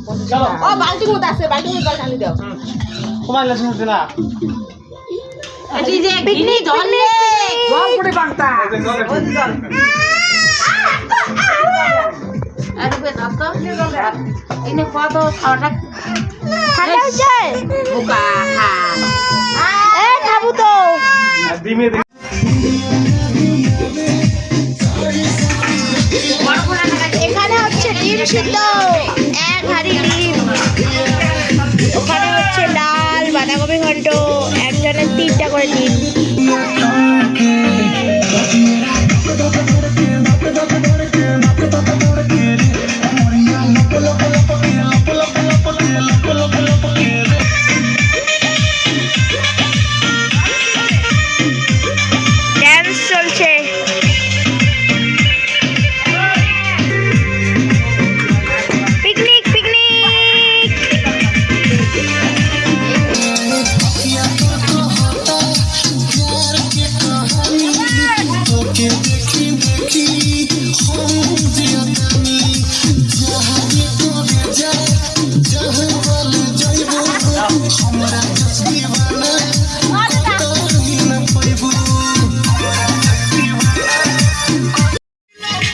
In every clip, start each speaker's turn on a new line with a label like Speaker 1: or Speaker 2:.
Speaker 1: ও বালতির মধ্যে আছে, বালতির মধ্যে জল ঢালি দাও।
Speaker 2: কমাইলে শুনতে না
Speaker 1: এই যে পিকনিক ধরলে
Speaker 3: জল পড়ে বাংতা
Speaker 1: আরে দাও তো এনে কত খাওয়াটা
Speaker 4: ঠান্ডা হচ্ছে
Speaker 1: বোকা
Speaker 4: এ খাবো তো
Speaker 2: ডিমে
Speaker 4: এখানে হচ্ছে ডিম সিদ্ধ, এক হাঁড়ি ডিম। ওখানে হচ্ছে ডাল, বাঁধাকপি ঘন্ট, একজনের 3টা করে ডিম। ড্যান্স চলছে। পিকনিক পিকনিক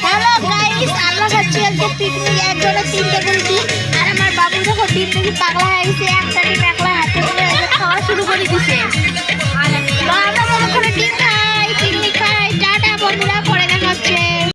Speaker 4: হ্যালো গাইস, আমরা খাচ্ছি আজকে পিকনিক। একজনের 3টে করে ডিম, আর আমার বাবু যখন ডিম দেখি পাগলা হয়ে গেছে, একটা ডিম একলা হাতে করে খাওয়া শুরু করে দিছে।